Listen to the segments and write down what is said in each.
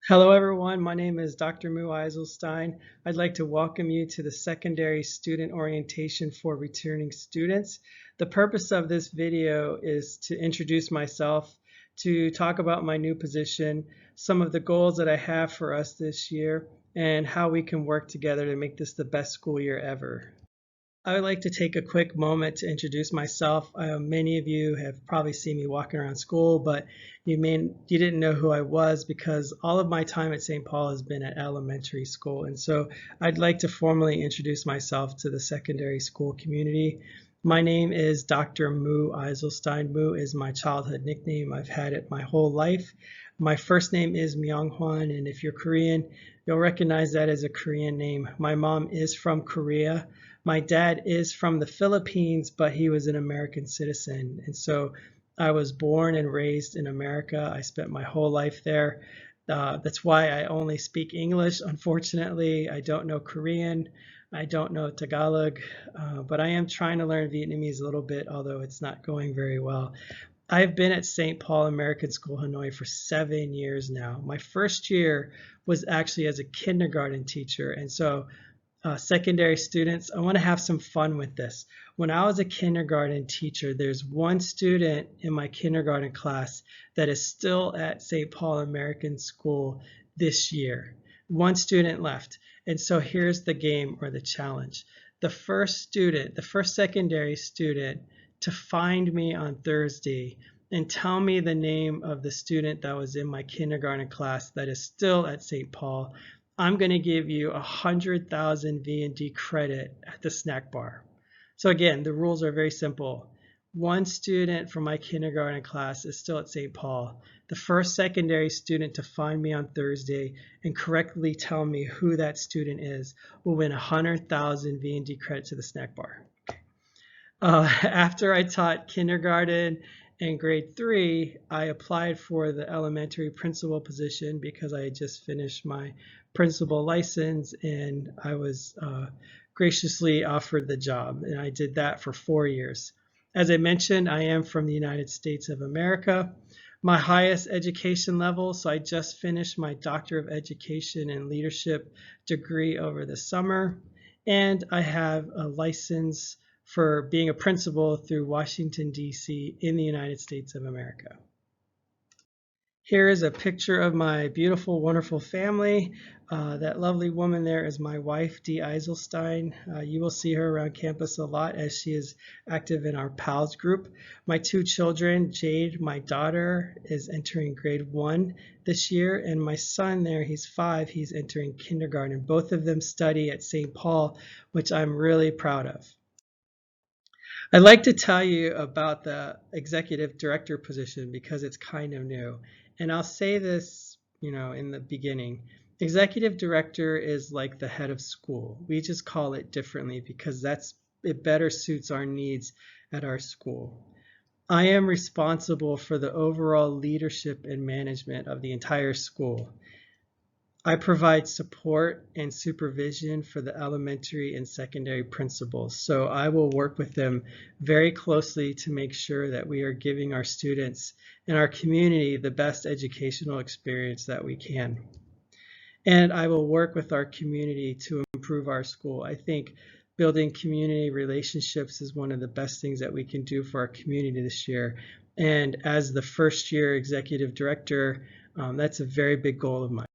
Hello, everyone. My name is Dr. Mu Eiselstein. I'd like to welcome you to the secondary student orientation for returning students. The purpose of this video is to introduce myself, to talk about my new position, some of the goals that I have for us this year, and how we can work together to make this the best school year ever. I would like to take a quick moment to introduce myself. Many of you have probably seen me walking around school, but you didn't know who I was because all of my time at St. Paul has been at elementary school. And so I'd like to formally introduce myself to the secondary school community. My name is Dr. Mu Eiselstein. Mu is my childhood nickname. I've had it my whole life. My first name is Myung-Hwan, and if you're Korean, you'll recognize that as a Korean name. My mom is from Korea. My dad is from the Philippines, but he was an American citizen. And so I was born and raised in America. I spent my whole life there. That's why I only speak English. Unfortunately, I don't know Korean. I don't know Tagalog, but I am trying to learn Vietnamese a little bit, although it's not going very well. I've been at St. Paul American School Hanoi for 7 years now. My first year was actually as a kindergarten teacher, and so secondary students, I want to have some fun with this. When I was a kindergarten teacher, there's one student in my kindergarten class that is still at St. Paul American School this year. One student left. And so here's the game or the challenge. The first secondary student to find me on Thursday and tell me the name of the student that was in my kindergarten class that is still at St. Paul, I'm going to give you 100,000 V&D credit at the snack bar. So again, the rules are very simple. One student from my kindergarten class is still at St. Paul. The first secondary student to find me on Thursday and correctly tell me who that student is will win 100,000 V&D credit to the snack bar. After I taught kindergarten and grade 3, I applied for the elementary principal position because I had just finished my principal license, and I was graciously offered the job, and I did that for 4 years. As I mentioned, I am from the United States of America. My highest education level, so I just finished my Doctor of Education and Leadership degree over the summer, and I have a license for being a principal through Washington, D.C. in the United States of America. Here is a picture of my beautiful, wonderful family. That lovely woman there is my wife, Dee Eiselstein. You will see her around campus a lot as she is active in our PALS group. My 2 children, Jade, my daughter, is entering grade 1 this year, and my son there, he's 5, he's entering kindergarten. Both of them study at St. Paul, which I'm really proud of. I'd like to tell you about the executive director position because it's kind of new. And I'll say this, in the beginning. Executive director is like the head of school. We just call it differently because it better suits our needs at our school. I am responsible for the overall leadership and management of the entire school. I provide support and supervision for the elementary and secondary principals. So I will work with them very closely to make sure that we are giving our students and our community the best educational experience that we can. And I will work with our community to improve our school. I think building community relationships is one of the best things that we can do for our community this year. And as the first year executive director, that's a very big goal of mine.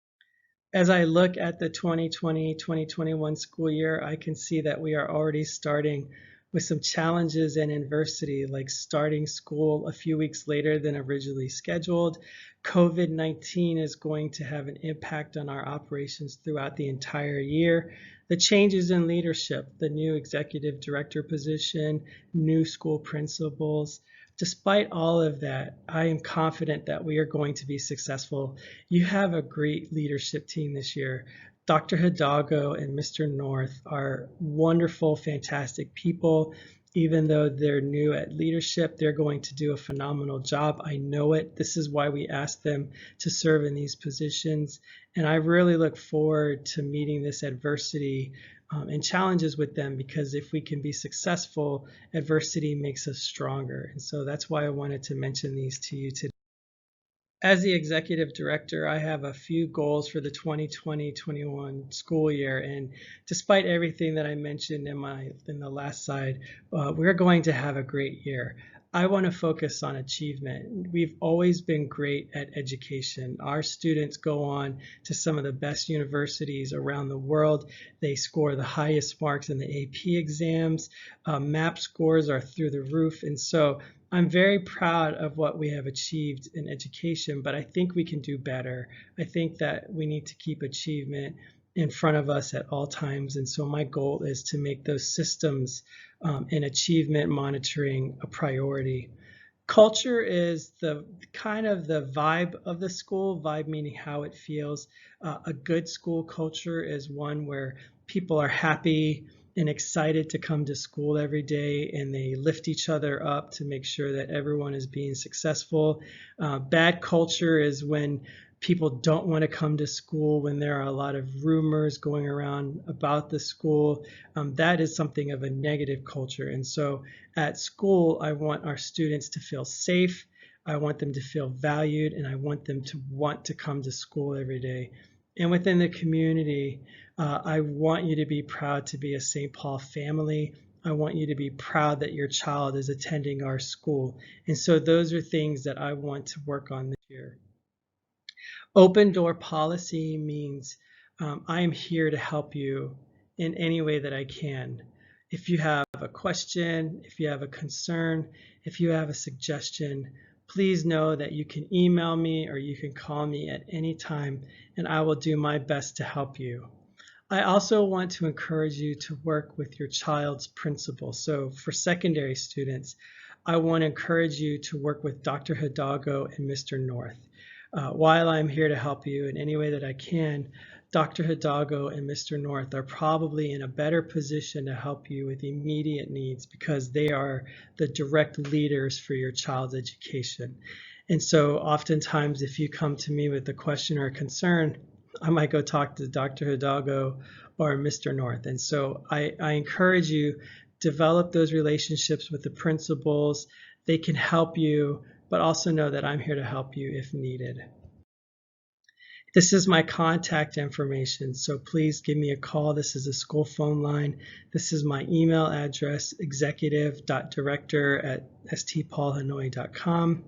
As I look at the 2020-2021 school year, I can see that we are already starting with some challenges and adversity, like starting school a few weeks later than originally scheduled. COVID-19 is going to have an impact on our operations throughout the entire year. The changes in leadership, the new executive director position, new school principals. Despite all of that, I am confident that we are going to be successful. You have a great leadership team this year. Dr. Hidalgo and Mr. North are wonderful, fantastic people. Even though they're new at leadership, they're going to do a phenomenal job. I know it. This is why we asked them to serve in these positions. And I really look forward to meeting this adversity and challenges with them, because if we can be successful, adversity makes us stronger. And so that's why I wanted to mention these to you today. As the executive director, I have a few goals for the 2020-21 school year, and despite everything that I mentioned in the last slide, we're going to have a great year. I want to focus on achievement. We've always been great at education. Our students go on to some of the best universities around the world. They score the highest marks in the AP exams. MAP scores are through the roof, and so I'm very proud of what we have achieved in education, but I think we can do better. I think that we need to keep achievement in front of us at all times. And so my goal is to make those systems and achievement monitoring a priority. Culture is the kind of the vibe of the school, vibe meaning how it feels. A good school culture is one where people are happy and excited to come to school every day, and they lift each other up to make sure that everyone is being successful. Bad culture is when people don't want to come to school, when there are a lot of rumors going around about the school. That is something of a negative culture. And so at school, I want our students to feel safe. I want them to feel valued, and I want them to want to come to school every day. And within the community, I want you to be proud to be a St. Paul family. I want you to be proud that your child is attending our school. And so those are things that I want to work on this year. Open door policy means I am here to help you in any way that I can. If you have a question, if you have a concern, if you have a suggestion, please know that you can email me or you can call me at any time, and I will do my best to help you. I also want to encourage you to work with your child's principal. So for secondary students, I want to encourage you to work with Dr. Hidalgo and Mr. North. While I'm here to help you in any way that I can, Dr. Hidalgo and Mr. North are probably in a better position to help you with immediate needs because they are the direct leaders for your child's education. And so oftentimes if you come to me with a question or a concern, I might go talk to Dr. Hidalgo or Mr. North. And so I encourage you, develop those relationships with the principals. They can help you, but also know that I'm here to help you if needed. This is my contact information, so please give me a call. This is a school phone line. This is my email address, executive.director@stpaulhanoi.com.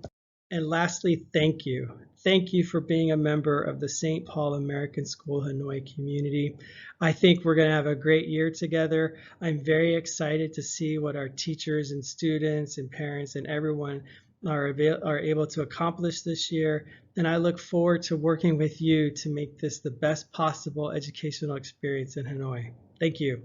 And lastly, thank you. Thank you for being a member of the St. Paul American School Hanoi community. I think we're going to have a great year together. I'm very excited to see what our teachers and students and parents and everyone are able to accomplish this year. And I look forward to working with you to make this the best possible educational experience in Hanoi. Thank you.